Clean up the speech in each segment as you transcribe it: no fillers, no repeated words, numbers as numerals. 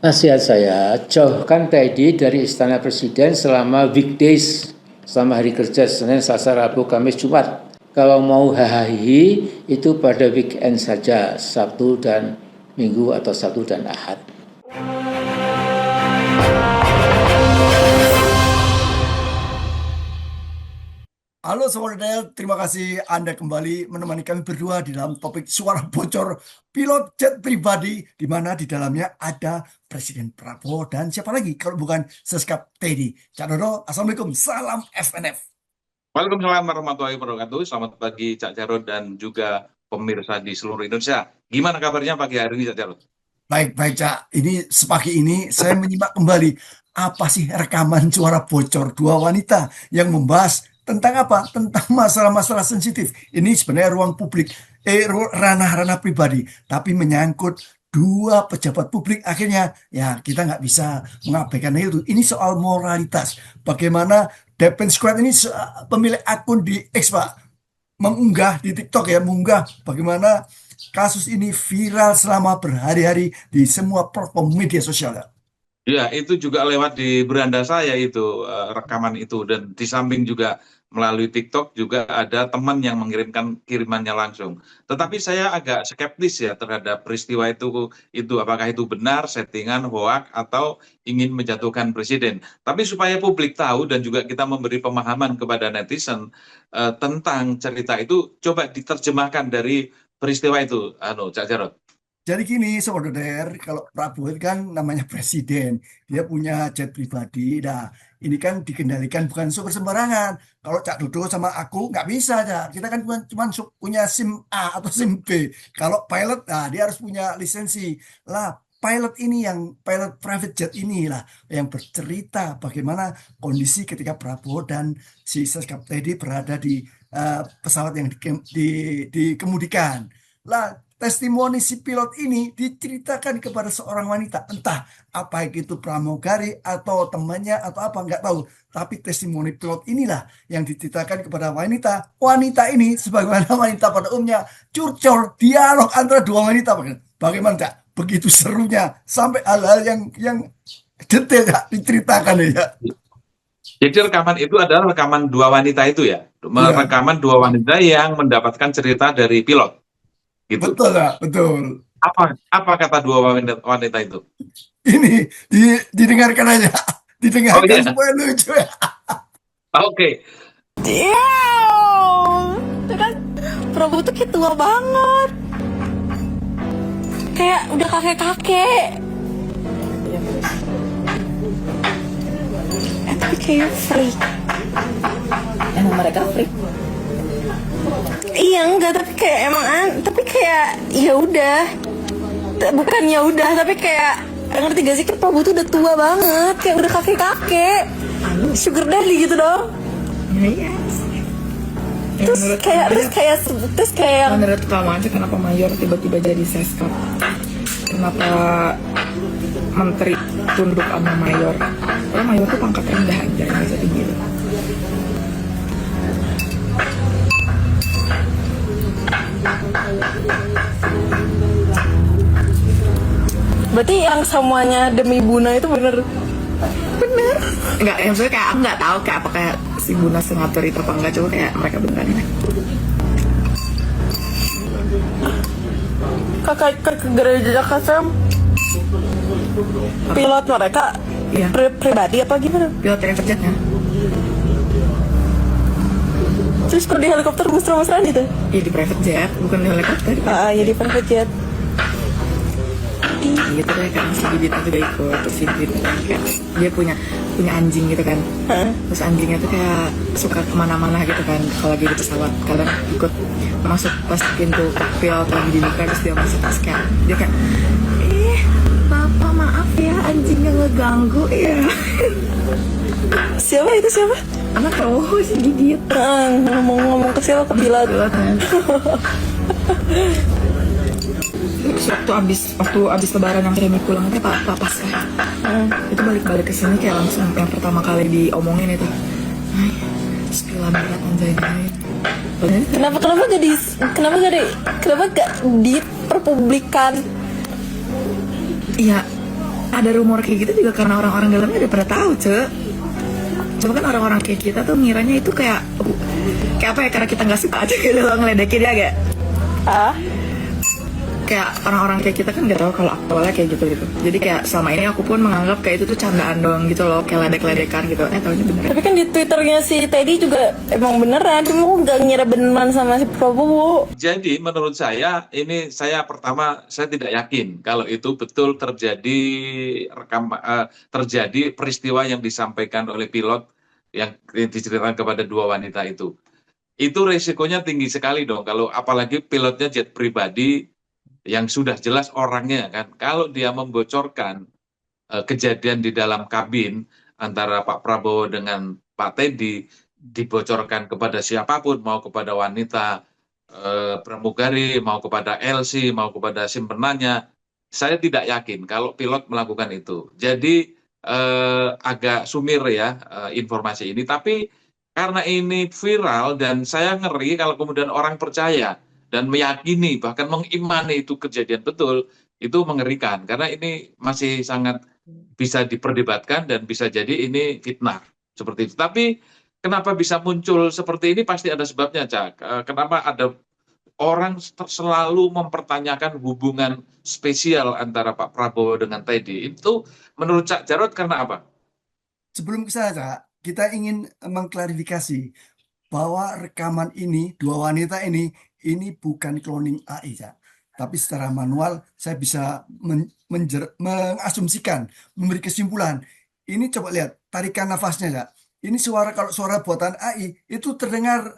Nasihat saya, jauhkan Teddy dari Istana Presiden selama weekdays, selama hari kerja Senin, Selasa, Rabu, Kamis, Jumat. Kalau mau hahaha itu pada weekend saja, Sabtu dan Minggu atau Sabtu dan Ahad. Halo Sobat Del, terima kasih Anda kembali menemani kami berdua di dalam topik suara bocor pilot jet pribadi, di mana di dalamnya ada Presiden Prabowo dan siapa lagi kalau bukan Seskap Teddy. Cak Dodo, Assalamualaikum, salam FNF. Waalaikumsalam warahmatullahi wabarakatuh. Selamat pagi Cak Jarod dan juga pemirsa di seluruh Indonesia. Gimana kabarnya pagi hari ini Cak Jarod? Baik, Cak. Ini sepagi ini saya menyimak kembali apa sih rekaman suara bocor dua wanita yang membahas tentang apa? Tentang masalah-masalah sensitif. Ini sebenarnya ruang publik, ranah-ranah pribadi, tapi menyangkut dua pejabat publik. Akhirnya ya kita nggak bisa mengabaikan itu. Ini soal moralitas. Bagaimana Depen Squad ini pemilik akun di X, Pak, mengunggah di TikTok ya, mengunggah bagaimana kasus ini viral selama berhari-hari di semua platform media sosial ya. Ya, itu juga lewat di beranda saya itu rekaman itu, dan di samping juga melalui TikTok juga ada teman yang mengirimkan kirimannya langsung. Tetapi saya agak skeptis ya terhadap peristiwa itu apakah itu benar, settingan, hoak, atau ingin menjatuhkan presiden. Tapi supaya publik tahu dan juga kita memberi pemahaman kepada netizen tentang cerita itu, coba diterjemahkan dari peristiwa itu, Cak Jarod. Jadi gini, Sobat Doder, kalau Prabowo itu kan namanya presiden, dia punya jet pribadi. Nah, ini kan dikendalikan bukan super sembarangan. Kalau Cak Dodo sama aku nggak bisa, Cak. Kita kan cuma punya SIM A atau SIM B. Kalau pilot, nah dia harus punya lisensi. Lah, pilot ini yang pilot private jet inilah yang bercerita bagaimana kondisi ketika Prabowo dan si Seskap Teddy berada di pesawat yang dikemudikan. Lah, testimoni si pilot ini diceritakan kepada seorang wanita, entah apa itu pramugari atau temannya atau apa nggak tahu. Tapi testimoni pilot inilah yang diceritakan kepada wanita. Wanita ini sebagaimana wanita pada umumnya curcol dialog antara dua wanita. Bagaimana Cak? Begitu serunya sampai hal-hal yang detail Cak, diceritakan ya. Jadi rekaman itu adalah rekaman dua wanita itu ya, Iya, rekaman dua wanita yang mendapatkan cerita dari pilot. Gitu. betul Cak, betul. Apa kata dua wanita itu? Ini didengarkan aja. Oh Didengarkan iya, supaya lucu ya. oke. Damn! Itu kan Prabowo tuh kayak tua banget. Kayak udah kakek-kakek. Tapi kayak freak. Emang mereka freak. Iya enggak, tapi kayak emang tapi kayak ya udah. Bukan ya udah, tapi kayak ngerti gak sih, kayak Prabowo tuh udah tua banget, kayak udah kakek-kakek. Sugar daddy gitu dong. Iya. Terus kayak Menurut kamu aja kenapa mayor tiba-tiba jadi seskap? Kenapa menteri tunduk sama mayor? Karena mayor tuh pangkat rendah aja, nggak bisa tinggi. berarti yang semuanya demi Buna itu bener. Enggak, yang maksudnya kayak aku nggak tahu kayak apa kayak si Buna sengatur itu apa enggak, coba kayak mereka beneran ini. Kakak ke gereja Jakarta pilot mereka Iya. pribadi apa gimana? Pilot private jetnya. Terus pergi helikopter mesra-mesraan gitu? Iya di private jet, bukan di helikopter. Ya di private jet. Gitu deh kan, si Bibitnya juga ikut. Terus si Bibit kayak dia punya anjing gitu kan. Terus anjingnya tuh kayak suka kemana-mana gitu kan kalau lagi di pesawat. Kadang ikut masuk pas pintu kokpil atau lagi dibuka, terus dia masuk, terus kayak dia kayak Papa maaf ya anjingnya ngeganggu ya. Siapa itu siapa? Anak cowok si Didit. Ngomong-ngomong ke siapa, ke pilot? Pilot kan. Terus waktu abis lebaran yang Remi pulang itu pas kan. Itu balik-balik ke sini kayak langsung yang pertama kali diomongin itu. Ay, spill berat anjay. Kenapa gak diperpublikkan? Iya, ada rumor kayak gitu juga karena orang-orang dalamnya udah pada tahu, Cek. Cuma kan orang-orang kayak kita tuh ngiranya itu kayak apa ya, karena kita nggak suka aja gitu loh ngeledekin ya gak? Ah, Kayak orang-orang kayak kita kan nggak tahu kalau awalnya kayak gitu. Jadi kayak selama ini aku pun menganggap kayak itu tuh candaan doang gitu loh, kayak ledek-ledekan gitu. Taunya beneran. tapi kan di Twitternya si Teddy juga emang beneran, cuma aku nggak ngira beneran sama si Prabowo. Jadi menurut saya ini pertama saya tidak yakin kalau itu betul terjadi peristiwa yang disampaikan oleh pilot yang diceritakan kepada dua wanita itu. Itu resikonya tinggi sekali dong kalau apalagi pilotnya jet pribadi yang sudah jelas orangnya kan. Kalau dia membocorkan kejadian di dalam kabin antara Pak Prabowo dengan Pak Teddy dibocorkan kepada siapapun, mau kepada wanita pramugari, mau kepada LC, mau kepada simpenannya, saya tidak yakin kalau pilot melakukan itu. Jadi agak sumir ya informasi ini, tapi karena ini viral dan saya ngeri kalau kemudian orang percaya dan meyakini bahkan mengimani itu kejadian betul, itu mengerikan karena ini masih sangat bisa diperdebatkan dan bisa jadi ini fitnah seperti itu. Tapi kenapa bisa muncul seperti ini pasti ada sebabnya, Cak. Kenapa ada orang selalu mempertanyakan hubungan spesial antara Pak Prabowo dengan Teddy? Itu menurut Cak Jarod karena apa? Sebelum ke sana, Cak, kita ingin mengklarifikasi bahwa rekaman ini, dua wanita ini bukan cloning AI, Cak. Tapi secara manual saya bisa mengasumsikan, memberi kesimpulan. Ini coba lihat tarikan nafasnya, Cak. Ini kalau suara buatan AI itu terdengar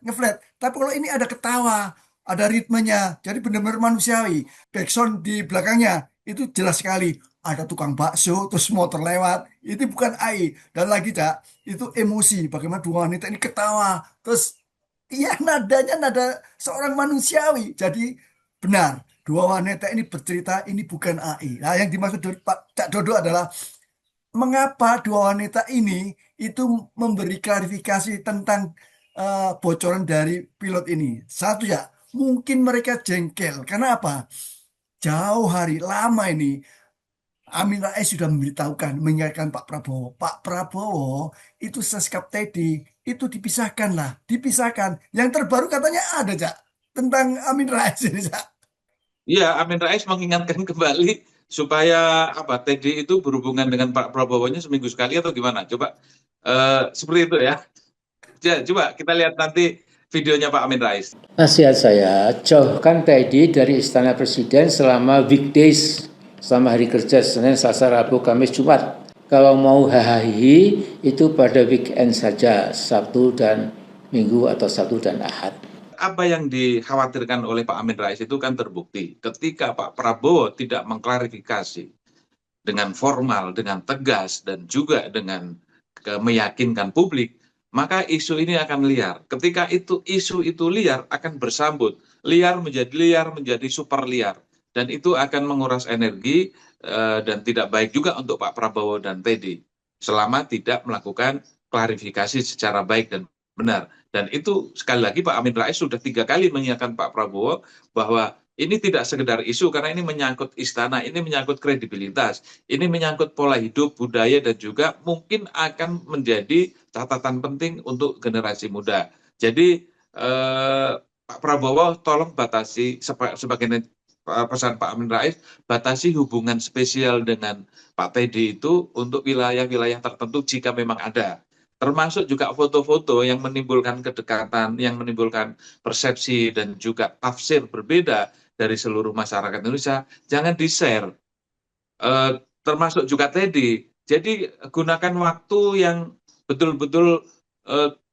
ngeflat. Tapi kalau ini ada ketawa, ada ritmenya, jadi benar-benar manusiawi. Backsound di belakangnya itu jelas sekali. Ada tukang bakso, terus motor lewat. Itu bukan AI. Dan lagi, Cak, itu emosi. Bagaimana dua wanita ini ketawa. Terus, iya, nadanya nada seorang manusiawi. Jadi, benar. Dua wanita ini bercerita, ini bukan AI. Nah, yang dimaksud dari Pak Cak Dodo adalah mengapa dua wanita ini itu memberi klarifikasi tentang bocoran dari pilot ini. Satu, ya, mungkin mereka jengkel. Karena apa? Jauh hari lama ini Amin Rais sudah mengingatkan Pak Prabowo. Pak Prabowo itu seskap Teddy, itu dipisahkan. Yang terbaru katanya ada, Cak, tentang Amin Rais ini, Cak. Iya, Amin Rais mengingatkan kembali supaya Teddy itu berhubungan dengan Pak Prabowo-nya seminggu sekali atau gimana? Coba seperti itu ya. Coba kita lihat nanti videonya Pak Amin Rais. Nasihat saya, jauhkan Teddy dari Istana Presiden selama weekdays, selama hari kerja Senin, Selasa, Rabu, Kamis, Jumat. Kalau mau hahaha itu pada weekend saja, Sabtu dan Minggu atau Sabtu dan Ahad. Apa yang dikhawatirkan oleh Pak Amin Rais itu kan terbukti ketika Pak Prabowo tidak mengklarifikasi dengan formal, dengan tegas, dan juga dengan meyakinkan publik, maka isu ini akan liar. Ketika isu itu liar, akan bersambut. Liar menjadi super liar. Dan itu akan menguras energi dan tidak baik juga untuk Pak Prabowo dan Teddy selama tidak melakukan klarifikasi secara baik dan benar. Dan itu sekali lagi Pak Amin Rais sudah 3 kali mengingatkan Pak Prabowo bahwa ini tidak sekedar isu karena ini menyangkut istana, ini menyangkut kredibilitas, ini menyangkut pola hidup, budaya, dan juga mungkin akan menjadi catatan penting untuk generasi muda. Jadi Pak Prabowo tolong batasi sebagai pesan Pak Amin Rais, batasi hubungan spesial dengan Pak Teddy itu untuk wilayah-wilayah tertentu jika memang ada. Termasuk juga foto-foto yang menimbulkan kedekatan, yang menimbulkan persepsi dan juga tafsir berbeda dari seluruh masyarakat Indonesia, jangan di-share. Termasuk juga Teddy. Jadi gunakan waktu yang betul-betul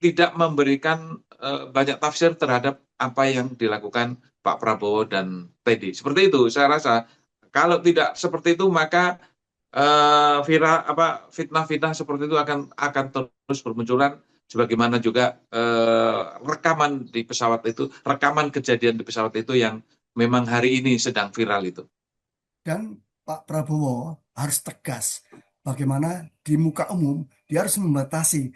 tidak memberikan banyak tafsir terhadap apa yang dilakukan Pak Prabowo dan Teddy. Seperti itu, saya rasa kalau tidak seperti itu maka fitnah-fitnah seperti itu akan terus bermunculan, sebagaimana juga rekaman kejadian di pesawat itu yang memang hari ini sedang viral itu. Dan Pak Prabowo harus tegas bagaimana di muka umum dia harus membatasi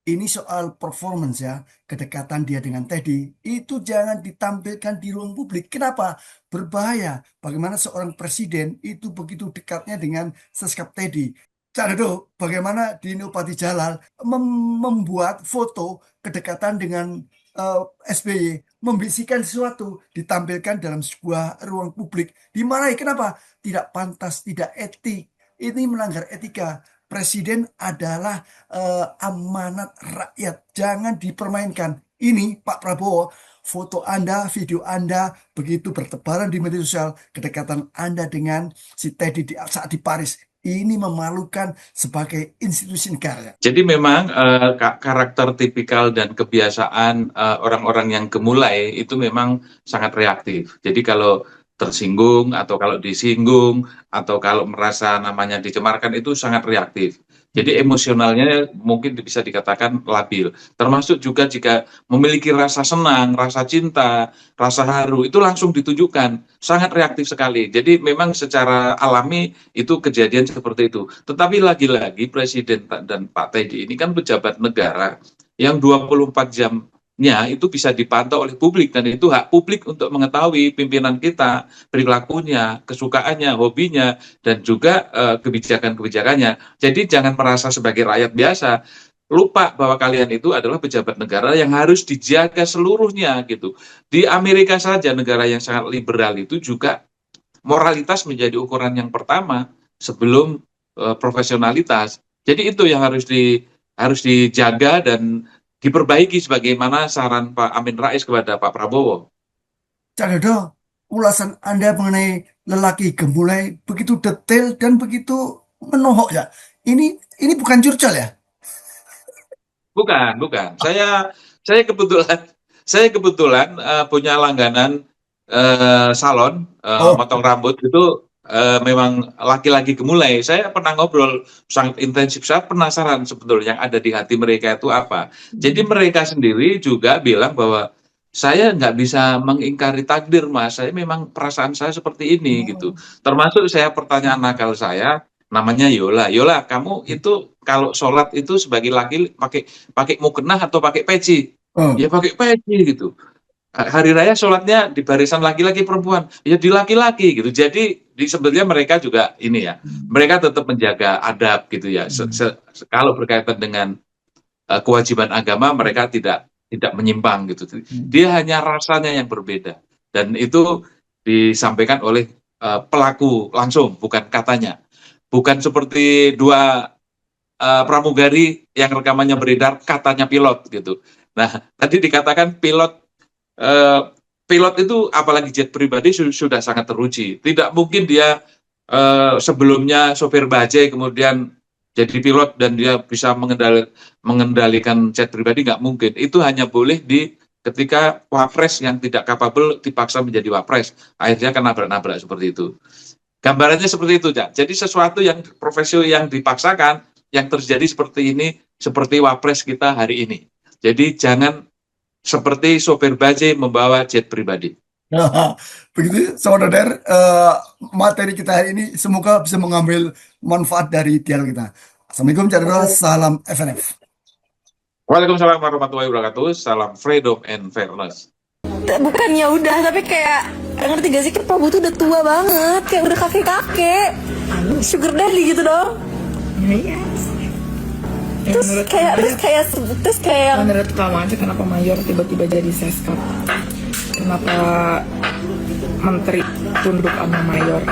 Ini soal performance ya, kedekatan dia dengan Teddy itu jangan ditampilkan di ruang publik. Kenapa? Berbahaya. Bagaimana seorang presiden itu begitu dekatnya dengan seskap Teddy. Cak Dodo, bagaimana Dino Patijalal membuat foto kedekatan dengan SBY, membisikkan sesuatu, ditampilkan dalam sebuah ruang publik. Dimarahi, kenapa? Tidak pantas, tidak etik. Ini melanggar etika. Presiden adalah amanat rakyat, jangan dipermainkan. Ini Pak Prabowo, foto Anda, video Anda begitu bertebaran di media sosial, kedekatan Anda dengan si Teddy saat di Paris. Ini memalukan sebagai institusi negara. Jadi memang karakter tipikal dan kebiasaan orang-orang yang gemulai itu memang sangat reaktif. Jadi kalau tersinggung atau kalau disinggung atau kalau merasa namanya dicemarkan itu sangat reaktif. Jadi emosionalnya mungkin bisa dikatakan labil. Termasuk juga jika memiliki rasa senang, rasa cinta, rasa haru itu langsung ditunjukkan. Sangat reaktif sekali. Jadi memang secara alami itu kejadian seperti itu. Tetapi lagi-lagi Presiden dan Pak Teddy ini kan pejabat negara yang 24 jamnya itu bisa dipantau oleh publik, dan itu hak publik untuk mengetahui pimpinan kita, perilakunya, kesukaannya, hobinya, dan juga kebijakan-kebijakannya. Jadi jangan merasa sebagai rakyat biasa, lupa bahwa kalian itu adalah pejabat negara yang harus dijaga seluruhnya gitu. Di Amerika saja, negara yang sangat liberal itu juga moralitas menjadi ukuran yang pertama sebelum profesionalitas. Jadi itu yang harus dijaga dan diperbaiki sebagaimana saran Pak Amin Rais kepada Pak Prabowo. Cak Dodo, ulasan Anda mengenai lelaki gemulai begitu detail dan begitu menohok ya. Ini bukan curcol ya? Bukan. Saya kebetulan punya langganan salon motong rambut itu memang laki-laki gemulai. Saya pernah ngobrol sangat intensif. Saya penasaran sebetulnya yang ada di hati mereka itu apa. Jadi mereka sendiri juga bilang bahwa saya nggak bisa mengingkari takdir, Mas. Saya memang perasaan saya seperti ini gitu. Termasuk saya pertanyaan nakal saya, namanya Yola. Yola, kamu itu kalau sholat itu sebagai laki pakai mukena atau pakai peci? Ya pakai peci gitu. Hari raya sholatnya di barisan laki-laki perempuan, ya di laki-laki gitu. Jadi sebenarnya mereka juga ini ya, mereka tetap menjaga adab gitu ya. Kalau berkaitan dengan kewajiban agama, mereka tidak menyimpang gitu. Dia hanya rasanya yang berbeda, dan itu disampaikan oleh pelaku langsung, bukan katanya. Bukan seperti dua pramugari yang rekamannya beredar katanya pilot gitu. Nah, tadi dikatakan pilot itu apalagi jet pribadi sudah sangat teruji. Tidak mungkin dia sebelumnya sopir bajai kemudian jadi pilot dan dia bisa mengendalikan jet pribadi, nggak mungkin. Itu hanya boleh ketika wapres yang tidak kapabel dipaksa menjadi wapres. Akhirnya kan nabrak-nabrak seperti itu. Gambarannya seperti itu, Cak. Jadi sesuatu yang profesi yang dipaksakan, yang terjadi seperti ini, seperti wapres kita hari ini. Jadi jangan seperti sopir bajai membawa jet pribadi. Nah, begitu saudara, materi kita hari ini semoga bisa mengambil manfaat dari dialog kita. Assalamualaikum, Cak Dodo, salam FNF. Waalaikumsalam warahmatullahi wabarakatuh. Salam freedom and fairness. Bukannya udah, tapi kayak ngerti gak sih, Pak Prabowo tuh udah tua banget, kayak udah kakek-kakek, sugar daddy gitu dong. Iya. Terus kayak Menurut kamu aja kenapa mayor tiba-tiba jadi seskap? Kenapa menteri tunduk sama mayor?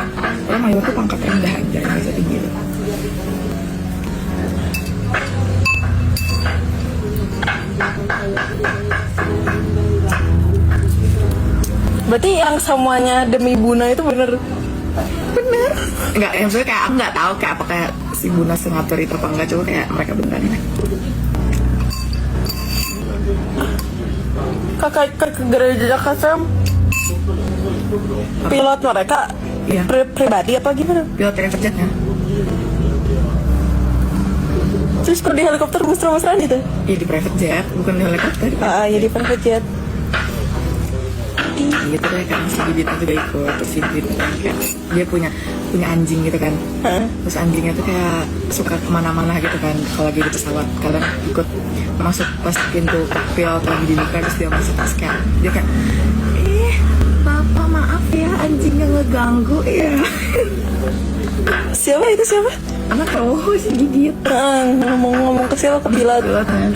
Karena mayor tuh pangkat rendah aja, nggak bisa tinggi. berarti yang semuanya demi Buna itu bener? Enggak, yang maksudnya kayak aku nggak tahu kayak apakah si Buna sengatur itu apa enggak, coba kayak mereka beneran. Kakak gereja KSM pilot mereka Iya. Pribadi apa gimana? Pilot private jet ya? Terus pergi helikopter mesra-mesraan gitu? Iya di private jet, bukan di helikopter. Iya di private jet. gitu deh kan, si bibitnya juga ikut, terus si bibit kayak dia punya anjing gitu kan. Terus anjingnya tuh kayak suka kemana-mana gitu kan, kalau lagi di pesawat kadang ikut masuk pas pintu kokpit lagi dibuka, terus dia masuk, terus kayak dia kayak Bapak maaf ya anjingnya ngeganggu ya. Siapa itu siapa? Anak cowok sih gigit. Ngomong-ngomong ke siapa, ke Bilal. Kan.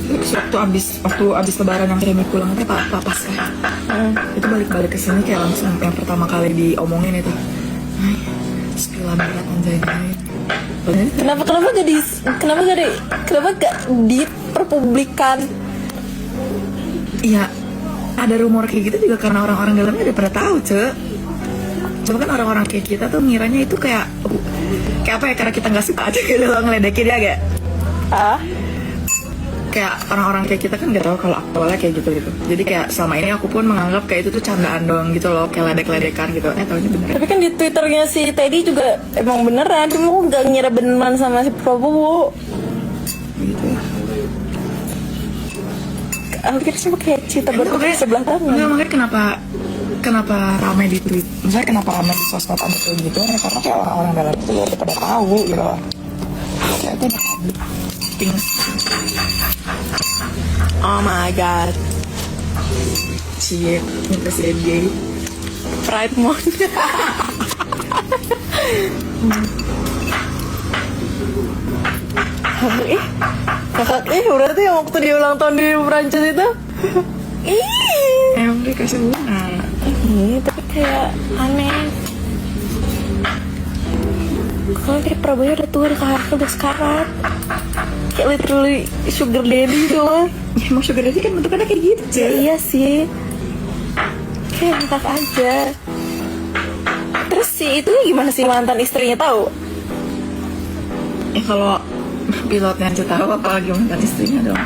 Terus waktu abis lebaran yang Remi pulang itu apa pas kan? Itu balik ke sini kayak langsung yang pertama kali diomongin itu. Ay, spill berat anjay. Kenapa gak diperpublikkan? Iya, ada rumor kayak gitu juga karena orang-orang dalamnya udah pada tahu, Cek. Cuma kan orang-orang kayak kita tuh ngiranya itu kayak apa ya, karena kita nggak suka aja gitu loh ngeledekin ya gak? Kayak orang-orang kayak kita kan nggak tahu kalau aktualnya kayak gitu. Jadi kayak selama ini aku pun menganggap kayak itu tuh candaan doang gitu loh, kayak ledek-ledekan gitu. Taunya beneran. Tapi kan di Twitternya si Teddy juga emang beneran, cuma aku gak ngira beneran sama si Prabowo. Gitu. Aku kira cuma kayak cerita berikut sebelah tangan. Enggak, makanya kenapa ramai di tweet, misalnya kenapa ramai di sosmed ada kayak gitu, ya karena kayak orang-orang dalam itu udah pada tahu gitu loh. Kayak itu udah ping. Oh my god, Cie, ini presiden gay. Pride Month. Kakak berarti yang waktu dia ulang tahun di Prancis itu. Emang dikasih bunga. Tapi kayak aneh. Kalau kayak Prabowo udah tua, udah sekarat. Kayak literally sugar daddy gitu loh. Ya emang sugar daddy kan bentukannya kayak gitu, Ya, iya sih. Kayak ngakak aja. Terus si itu gimana sih, mantan istrinya tahu? Kalau pilotnya aja tahu, apalagi mantan istrinya dong.